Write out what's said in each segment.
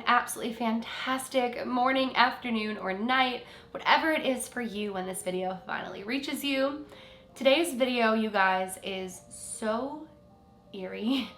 an absolutely fantastic morning, afternoon, or night, whatever it is for you when this video finally reaches you. Today's video, you guys, is so eerie.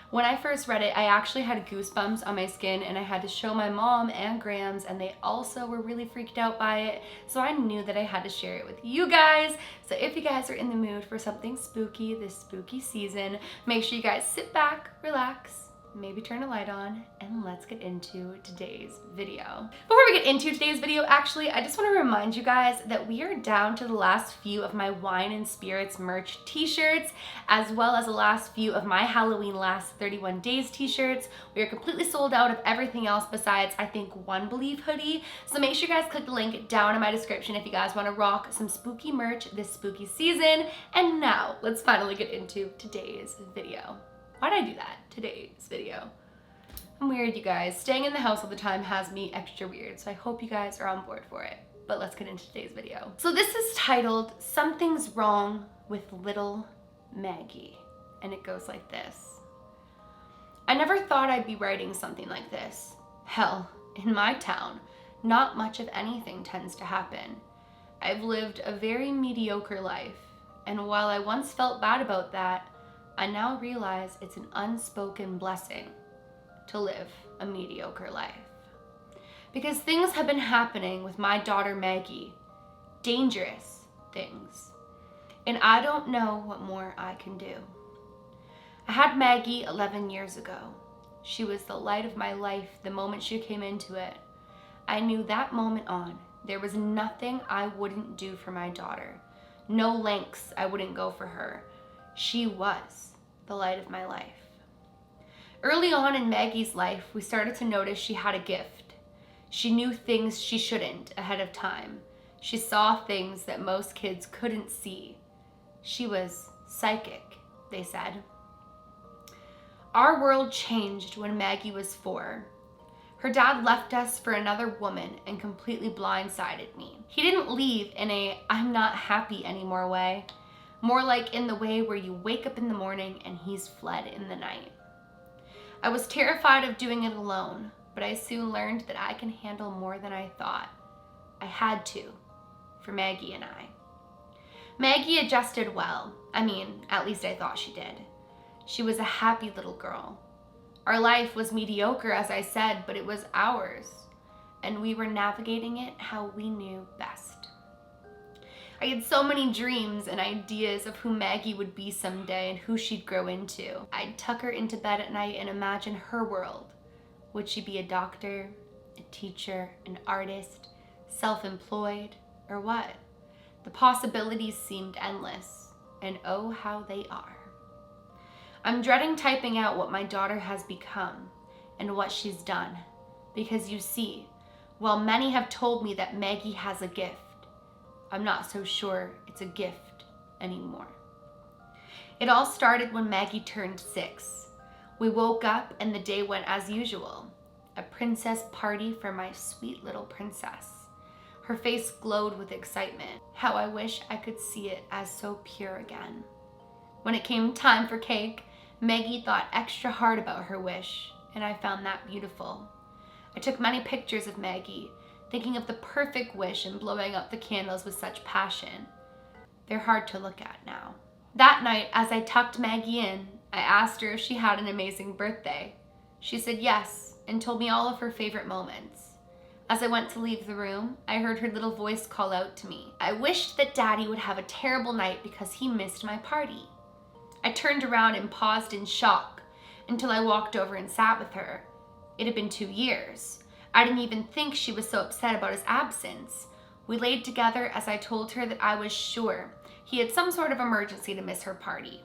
When I first read it, I actually had goosebumps on my skin, and I had to show my mom and Grams, and they also were really freaked out by it. So I knew that I had to share it with you guys. So if you guys are in the mood for something spooky this spooky season, make sure you guys sit back, relax, maybe turn a light on, and let's get into today's video. Before we get into today's video, actually, I just want to remind you guys that we are down to the last few of my Wine and Spirits merch t-shirts, as well as the last few of my Halloween Last 31 Days t-shirts. We are completely sold out of everything else besides, I think, one Believe hoodie. So make sure you guys click the link down in my description if you guys want to rock some spooky merch this spooky season. And now, let's finally get into today's video. Why'd I do that? Today's video. I'm weird, you guys. Staying in the house all the time has me extra weird, so I hope you guys are on board for it. But let's get into today's video. So this is titled, Something's Wrong with Little Maggie. And it goes like this. I never thought I'd be writing something like this. Hell, in my town, not much of anything tends to happen. I've lived a very mediocre life, and while I once felt bad about that, I now realize it's an unspoken blessing to live a mediocre life. Because things have been happening with my daughter Maggie, dangerous things, and I don't know what more I can do. I had Maggie 11 years ago. She was the light of my life the moment she came into it. I knew that moment on, there was nothing I wouldn't do for my daughter, no lengths I wouldn't go for her. She was the light of my life. Early on in Maggie's life, we started to notice she had a gift. She knew things she shouldn't ahead of time. She saw things that most kids couldn't see. She was psychic, they said. Our world changed when Maggie was 4. Her dad left us for another woman and completely blindsided me. He didn't leave in a I'm not happy anymore way. More like in the way where you wake up in the morning and he's fled in the night. I was terrified of doing it alone, but I soon learned that I can handle more than I thought. I had to, for Maggie and I. Maggie adjusted well. I mean, at least I thought she did. She was a happy little girl. Our life was mediocre, as I said, but it was ours, and we were navigating it how we knew best. I had so many dreams and ideas of who Maggie would be someday and who she'd grow into. I'd tuck her into bed at night and imagine her world. Would she be a doctor, a teacher, an artist, self-employed, or what? The possibilities seemed endless, and oh how they are. I'm dreading typing out what my daughter has become and what she's done, because you see, while many have told me that Maggie has a gift, I'm not so sure it's a gift anymore. It all started when Maggie turned 6. We woke up and the day went as usual. A princess party for my sweet little princess. Her face glowed with excitement. How I wish I could see it as so pure again. When it came time for cake, Maggie thought extra hard about her wish, and I found that beautiful. I took many pictures of Maggie, thinking of the perfect wish and blowing up the candles with such passion. They're hard to look at now. That night, as I tucked Maggie in, I asked her if she had an amazing birthday. She said yes, and told me all of her favorite moments. As I went to leave the room, I heard her little voice call out to me. I wished that Daddy would have a terrible night because he missed my party. I turned around and paused in shock until I walked over and sat with her. It had been 2 years. I didn't even think she was so upset about his absence. We laid together as I told her that I was sure he had some sort of emergency to miss her party.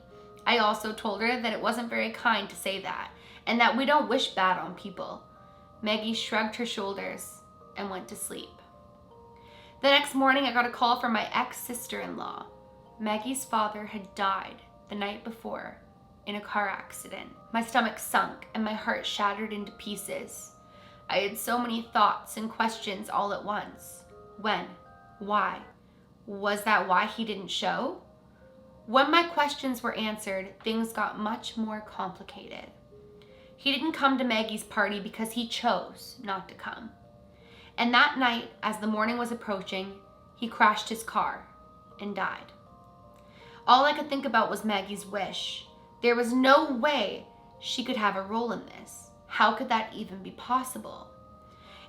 I also told her that it wasn't very kind to say that, and that we don't wish bad on people. Maggie shrugged her shoulders and went to sleep. The next morning, I got a call from my ex-sister-in-law. Maggie's father had died the night before in a car accident. My stomach sunk and my heart shattered into pieces. I had so many thoughts and questions all at once. When? Why? Was that why he didn't show? When my questions were answered, things got much more complicated. He didn't come to Maggie's party because he chose not to come. And that night, as the morning was approaching, he crashed his car and died. All I could think about was Maggie's wish. There was no way she could have a role in this. How could that even be possible?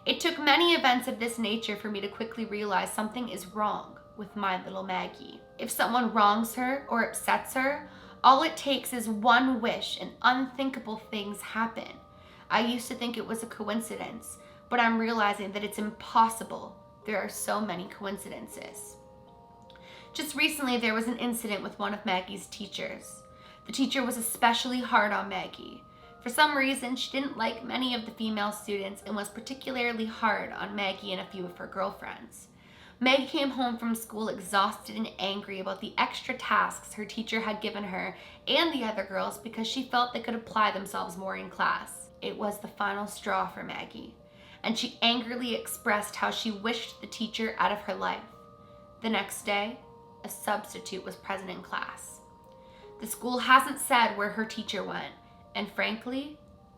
It took many events of this nature for me to quickly realize something is wrong with my little Maggie. If someone wrongs her or upsets her, all it takes is one wish and unthinkable things happen. I used to think it was a coincidence, but I'm realizing that it's impossible. There are so many coincidences. Just recently, there was an incident with one of Maggie's teachers. The teacher was especially hard on Maggie. For some reason, she didn't like many of the female students and was particularly hard on Maggie and a few of her girlfriends. Maggie came home from school exhausted and angry about the extra tasks her teacher had given her and the other girls because she felt they could apply themselves more in class. It was the final straw for Maggie, and she angrily expressed how she wished the teacher out of her life. The next day, a substitute was present in class. The school hasn't said where her teacher went, and frankly,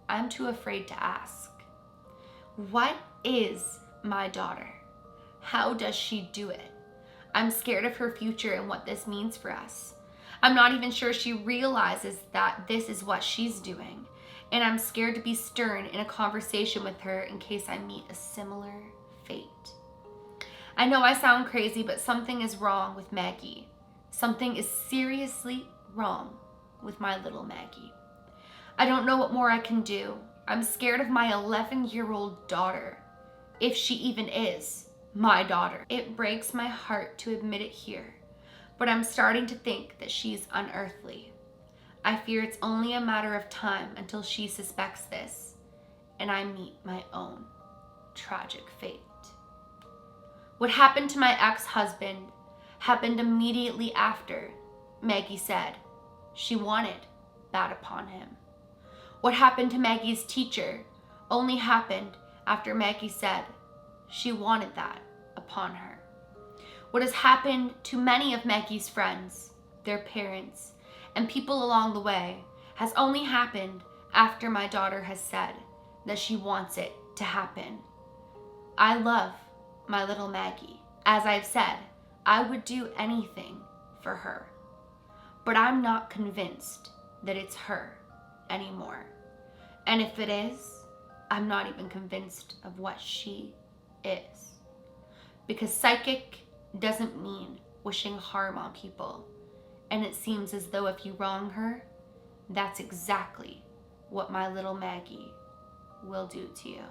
I'm too afraid to ask. What is my daughter? How does she do it? I'm scared of her future and what this means for us. I'm not even sure she realizes that this is what she's doing, and I'm scared to be stern in a conversation with her in case I meet a similar fate. I know I sound crazy, but something is wrong with Maggie. Something is seriously wrong with my little Maggie. I don't know what more I can do. I'm scared of my 11-year-old daughter, if she even is my daughter. It breaks my heart to admit it here, but I'm starting to think that she's unearthly. I fear it's only a matter of time until she suspects this, and I meet my own tragic fate. What happened to my ex-husband happened immediately after Maggie said she wanted that upon him. What happened to Maggie's teacher only happened after Maggie said she wanted that upon her. What has happened to many of Maggie's friends, their parents, and people along the way has only happened after my daughter has said that she wants it to happen. I love my little Maggie. As I've said, I would do anything for her, but I'm not convinced that it's her anymore. And if it is, I'm not even convinced of what she is. Because psychic doesn't mean wishing harm on people. And it seems as though if you wrong her, that's exactly what my little Maggie will do to you.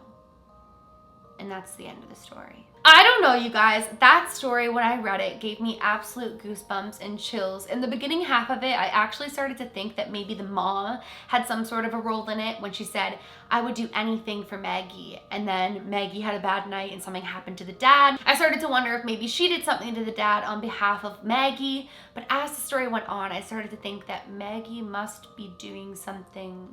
And that's the end of the story. I don't know, you guys. That story, when I read it, gave me absolute goosebumps and chills. In the beginning half of it, I actually started to think that maybe the mom had some sort of a role in it when she said, I would do anything for Maggie. And then Maggie had a bad night and something happened to the dad. I started to wonder if maybe she did something to the dad on behalf of Maggie. But as the story went on, I started to think that Maggie must be doing something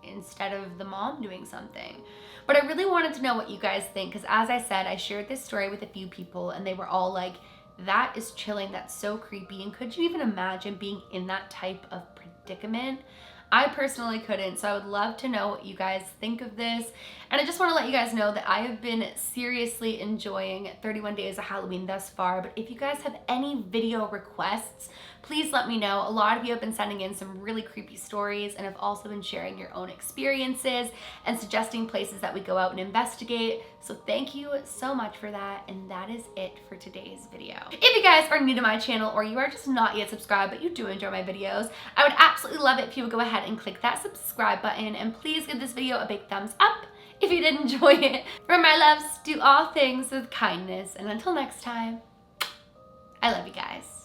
instead of the mom doing something. But I really wanted to know what you guys think, because as I said, I shared this story with a few people and they were all like, that is chilling, that's so creepy, and could you even imagine being in that type of predicament? I personally couldn't, so I would love to know what you guys think of this. And I just want to let you guys know that I have been seriously enjoying 31 Days of Halloween thus far, but if you guys have any video requests, please let me know. A lot of you have been sending in some really creepy stories and have also been sharing your own experiences and suggesting places that we go out and investigate. So thank you so much for that, and that is it for today's video. If you guys are new to my channel or you are just not yet subscribed but you do enjoy my videos, I would absolutely love it if you would go ahead and click that subscribe button, and please give this video a big thumbs up if you did enjoy it. For my loves, do all things with kindness, and until next time, I love you guys.